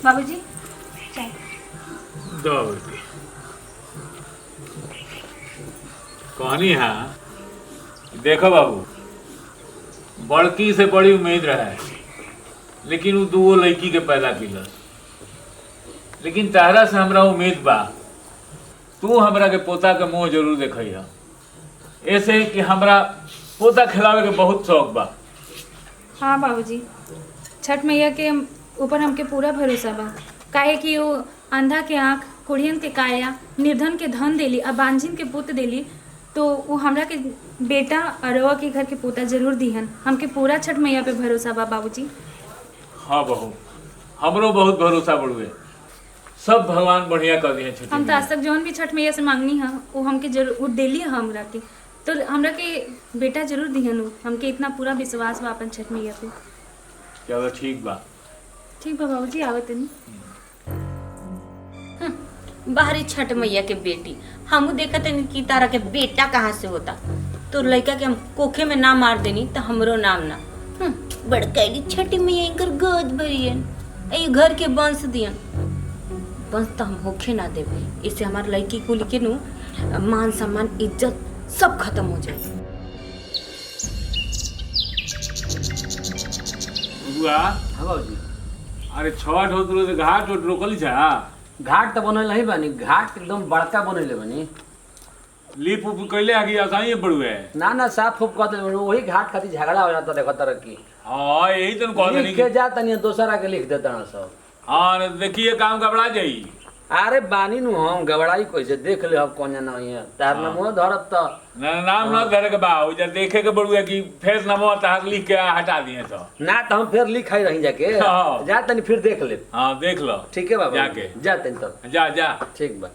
बाबूजी चाय। दो बेटी कहानी है। देखो बाबू, बड़की से बड़ी उम्मीद रहे, लेकिन वो दो लड़की के पैदा किलस। लेकिन तहरा से हमरा उम्मीद बा, तू हमरा के पोता के मुंह जरूर देखिया। ऐसे कि हमरा पोता खिलावे के बहुत शौक बा। हाँ बाबूजी, छठ मैया के ऊपर हमके पूरा भरोसा बा। काहे कि वो अंधा के आँख, कुड़ियन के काया, निर्धन के धन देली और बांझिन के पुत्र देली, तो वो हमरा के बेटा अरवा के घर के पोता जरूर दिहन। हमके पूरा छठ मैया पे भरोसा बा बाबूजी। हाँ बहू, हमरो बहुत भरोसा बढ़ुए। सब भगवान बढ़िया कर दिए। हम तो आज तक जौन भी छठ मैया से मांगनी है वो हमके जरूर वो देली है हमरा के, तो हमरा के बेटा जरूर दिहन। वो हमके इतना पूरा विश्वास बा अपन छठ मैया पे। चलो ठीक बा। ठीक बा बाबूजी, आवत नहीं। बाहरी छठ मैया के बेटी हमू देखत नहीं कि तारा के बेटा कहाँ से होता। तो लड़का के हम कोखे में ना मार देनी तो हमरो नाम ना। बड़कैली छठी मैया इनकर गोद भरियन, ए घर के वंश दियन। वंश तो हम होखे ना देवे, इससे हमार लड़की कुल के नु मान सम्मान इज्जत सब खत्म हो जाए। बुआ, हाँ बाबूजी। अरे छठ होत रहे घाट ओट रोकल छा। घाट तो बनल नहीं बानी, घाट एकदम बड़का बनैले बानी। लीप उप कैले आगे आसानी बढ़ुए। ना ना साफ फूफ कर दे, वही घाट खातिर झगड़ा हो जाता देखो तरह की। हाँ यही तो कह लिख के जा तनी दोसरा के लिख देता ना सब। हाँ देखिए काम गबड़ा जाई। अरे बानी नु हम गबड़ाई कैसे देख ले अब कौन ना है तार हाँ। नमो धरत त नाम न धरे के बा उधर देखे के बढ़ुए कि फेस नमो तहार लिख के हटा दिए तो ना तो हम फिर लिखाई रही जाके। हाँ। जा तनी फिर देख ले। हाँ देख लो। ठीक है बाबा, जाके जा तनी तब। जा जा ठीक बा।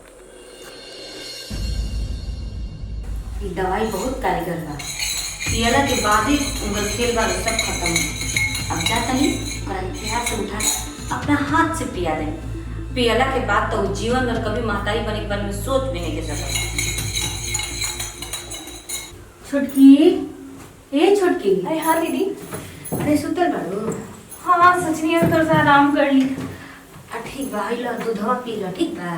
ये दवाई बहुत कारगर बा, पियला के बाद ही उनका खेल बा सब खत्म हो। अब जा तनी और प्यार से उठा अपना हाथ से पिया दे। पियला के बाद तो जीवन में कभी महतारी बने के बारे में सोच भी नहीं के सकता। छोटकी, ए छोटकी। अरे हाँ दीदी। अरे सुतल बाड़ू? हाँ सचनी है, थोड़ा सा आराम कर ली। ठीक बा, हिला दूधवा पी लो। ठीक बा।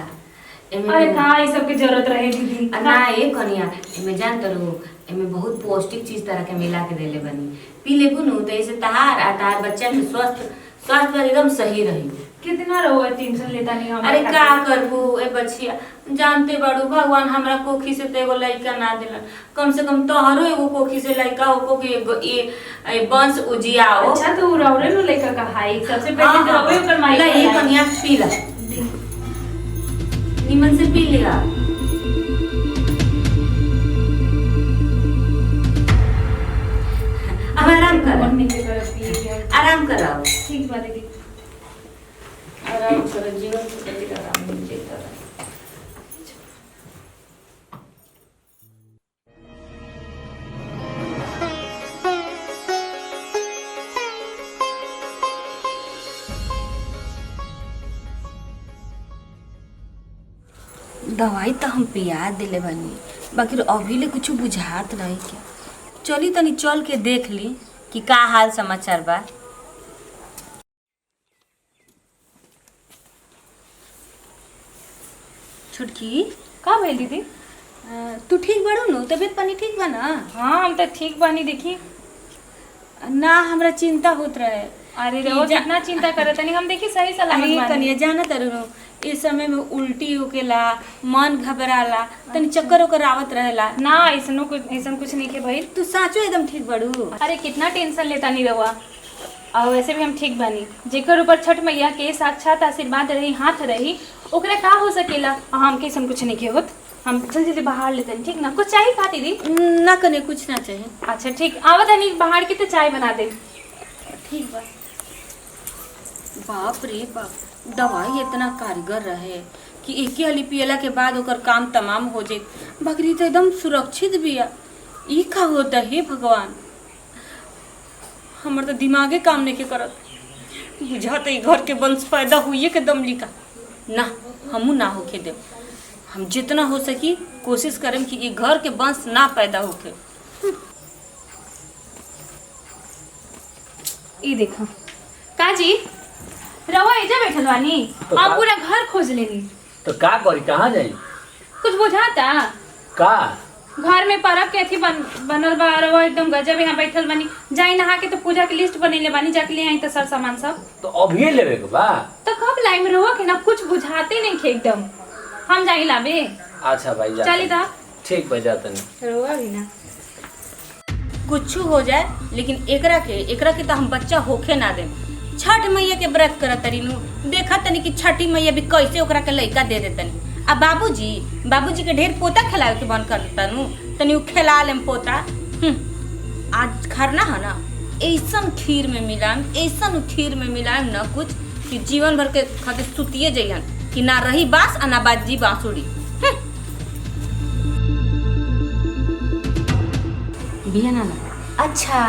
अरे कहाँ ये सब की जरूरत रहे दीदी। ना ये कनिया एमे जान तरू, एमे बहुत पौष्टिक चीज तरह के मिला के देले बनी। पी लेबू नु तो ऐसे तहार आ तार बच्चा के स्वास्थ्य एकदम सही रही। कितना रहो टेंशन लेता नहीं हम। अरे का करबू ए बच्चिया, जानते बाड़ू भगवान हमरा कोखी से तो एगो लड़का ना दिलन। कम से कम तोहरो एगो कोखी से लड़का हो के ये वंश उजियाओ। अच्छा तो रौरे नु लड़का का हाई सबसे पहले तो रौरे ऊपर माई ले ये कनिया पी ला, निमन से पी लिया। अब आराम करो, आराम करो। ठीक बात दीदी। आराम करो, जीवन को कभी आराम मिल जाता है। दवाई तो हम पिया दिले बनी, बाकी अभी ले कुछ बुझात नहीं क्या। चली तनी चल के देख ली कि का हाल समाचार बा। छुटकी का भइल दीदी? तू ठीक बाड़ू नु? तबीयत पानी ठीक बा ना? हाँ हम तो ठीक बानी। देखी ना हमरा चिंता होत रहे। अरे रहो कितना चिंता करत नहीं हम। देखी सही सलामत अरे बानी। कनिया जाना तारू नु, इस समय में उल्टी होकेला, मन घबराला, तनी चक्कर ओकर आवत रहेला। ना ऐसा कुछ नहीं के भाई। तू साचो एकदम ठीक बाड़ू? अरे कितना टेंशन लेता नहीं रहुआ। और वैसे भी हम ठीक बानी। जेकर ऊपर छठ मैया के साक्षात आशीर्वाद रही, हाथ रही, ओकरा का हो सकेला। हमके ऐसा कुछ नहीं के होत। हम जल्दी बाहर लेते हैं। ठीक ना? कुछ चाहिए खा दीदी? ना कने कुछ ना चाहिए। अच्छा ठीक, आवत नहीं बाहर की तो चाय बना दे। ठीक बा। बाप रे बाप, दवाई इतना कारगर रहे कि एक हाली पियला के बाद ओकर काम तमाम हो जाए। बकरी तो एकदम सुरक्षित बिया। ई का होता है भगवान, हमर तो दिमागे काम नहीं के करत। बुझाते घर के वंश पैदा हुई के दम लिखा ना, हमू ना होके दे। हम जितना हो सकी कोशिश करें कि ये घर के वंश ना पैदा होके। ई देखो काजी रवा एजा बैठल बानी तो हम का- पूरा घर खोज लेनी। तो का करी, कहाँ जाई? कुछ बुझाता का घर में परब के अथी बनल बा रवा एकदम गजब यहाँ बैठल बानी। जाई नहा के तो पूजा के लिस्ट बनैले बानी जाके ले आई तो सर सामान सब। तो अभी लेवे के बा? तो कब लाई में रहो के ना कुछ बुझाते नहीं खे एकदम। हम जाई लाबे। अच्छा भाई जा। चली ता ठीक बा जाता नहीं। रवा भी ना कुछ हो जाए लेकिन एकरा के तो हम बच्चा होके ना दे। छठ मैया के व्रत करत तनी नु, देखा तनी कि छठी मैया भी कैसे ओकरा के लइका दे देतनी। आ बाबूजी के ढेर पोता खिलावे के बंद कर देता नु, तनी उ खिला लेम पोता। आज खरना है ना, ऐसन खीर में मिलाएम ना कुछ कि जीवन भर के खातिर सुतिए जइहन कि ना रही बास आ ना बाजी बांसुरी। बिया ना अच्छा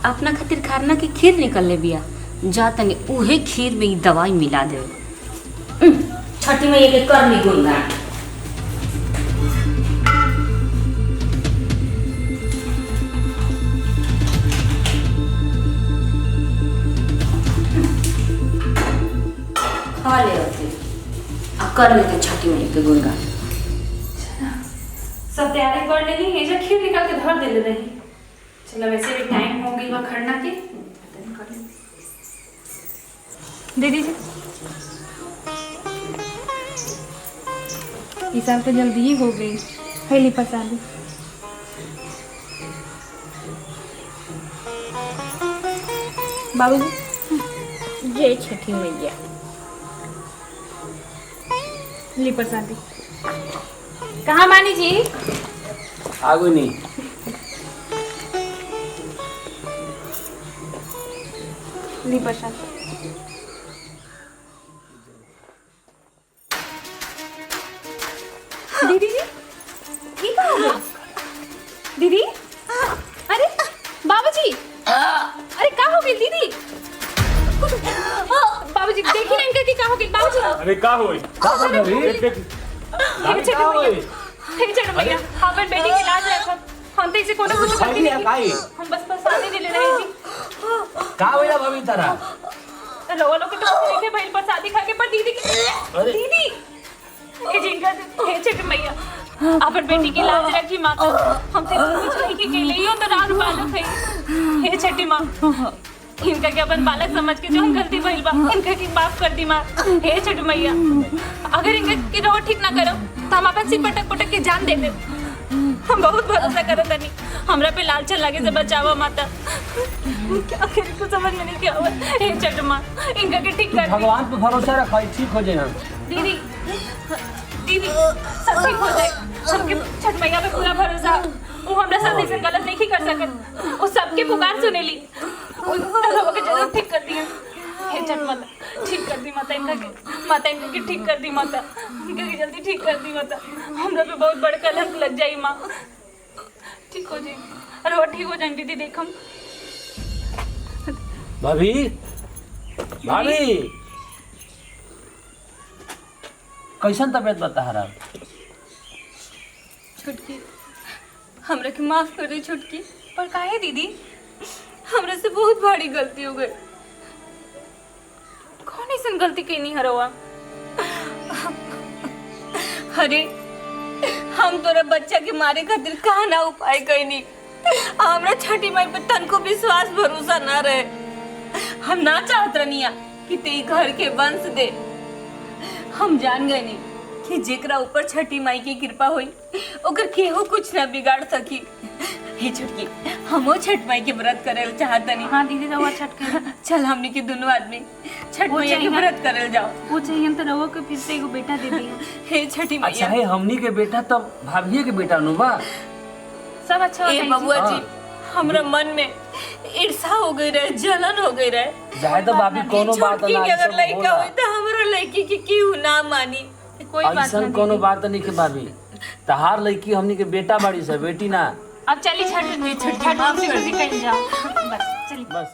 अपना खातिर खरना की खीर निकल ले बिया, जा तनी उहे खीर में ई दवाई मिला दे। छठी मैया के करनी गुणगान। खा ले होते आ कर लेते छठी मैया के गुणगान। सब तैयारी कर लेनी है जो खीर निकाल के धर देले रही। चलो वैसे भी टाइम हो गई बा खरना के दे दीजिए। हिसाब तो जल्दी ही हो गई। पहली पसाली बाबूजी जय छठी मैया। ली प्रसादी। कहाँ मानी जी? आगू नहीं। ली प्रसादी। दीदी जी ये क्या हो गया? दीदी अरे बाबूजी अरे क्या हो गई दीदी? बाबूजी देखिए ना इनका कि क्या हो गई बाबूजी। अरे का होई? देख देख हे चलो भैया अपन बेटी की लाज रखो। हम तो इसे कोनो कुछ करती नहीं। हम बस प्रसादी ले ले रहे जी। का होइला भाभी तारा? रवा लोग के तो कुछ नहीं थे भाई प्रसादी खा के पर दीदी की दीदी हे जिनका हे छठ मैया अपन बेटी की लाज रखी माता। हम तो कुछ नहीं की ले हो तो रात बालक है। हे छठी माँ इनका के अपन बालक समझ के जो हम गलती भइल बा इनका की माफ कर दी माँ। हे छठ मैया अगर इनका की रहो ठीक ना करो तो हम अपन सिर पटक पटक के जान दे दे। हम बहुत भरोसा करत तनी हमरा पे लाल चल लागे से बचावा माता। क्या करे कुछ समझ में नहीं क्या हुआ। हे छठ माँ इनका के ठीक कर दी। भगवान पे भरोसा रख, ठीक हो जाए। दीदी दीदी सब ठीक हो जाए। हमके छठ मैया पे पूरा भरोसा। वो हमरा साथ ऐसे गलत नहीं कर सकत। वो सबके पुकार सुनेली। वो रवा के जरूर ठीक कर दिया। हे छठ माता ठीक कर दी माता इनका के ठीक कर दी माता। इनका के जल्दी ठीक कर दी माता। हमरा पे बहुत बड़ कलंक लग जाई माँ। ठीक हो जाए अरे वो ठीक हो जाए दीदी। देखम भाभी भाभी कैसन तबियत बता रहा? छुटकी हमरा के माफ कर दे छुटकी। पर काहे दीदी? हमरा से बहुत भारी गलती हो गई। कौन ऐसी गलती कहीं है रवा? अरे हम तोरा बच्चा के मारे खातिर कहा ना उपाय कईनी। हमरा छठी माई पे तनको विश्वास भरोसा ना रहे। हम ना चाहत रनिया कि ते घर के वंश दे। हम जान गए नहीं कि जेकरा ऊपर छठी माई की कृपा हुई ओकर केहू कुछ ना बिगाड़ सकी। हे छुटकी हमो छठ माई के व्रत करल चाहतनी। हाँ दीदी रवा छठ कर। चल हमनी के दोनों आदमी छठ वो मैया के चाहिए। व्रत करल जाओ। वो चाहिए तो रवा के फिर से एगो बेटा दे दिया। हे छठी अच्छा मैया। है हमनी के बेटा तो भाभी के बेटा नु बा। सब अच्छा हो ए जाए बबुआ जी। जी हमरा मन में ईर्षा हो गई रहे, जलन हो गई रहे। जाए तो भाभी कोनो बात छुटकी ना के अगर सब लड़का होला। हुई तो हमरा लड़की के क्यों ना मानी। कोई बात ऐसा ना कोनो दीदी। बात नहीं के भाभी। तहार लड़की हमनी के बेटा बाड़ी से बेटी ना। अब चलिए छठ छठ माफ कर दी कहीं जाओ बस चलिए। बस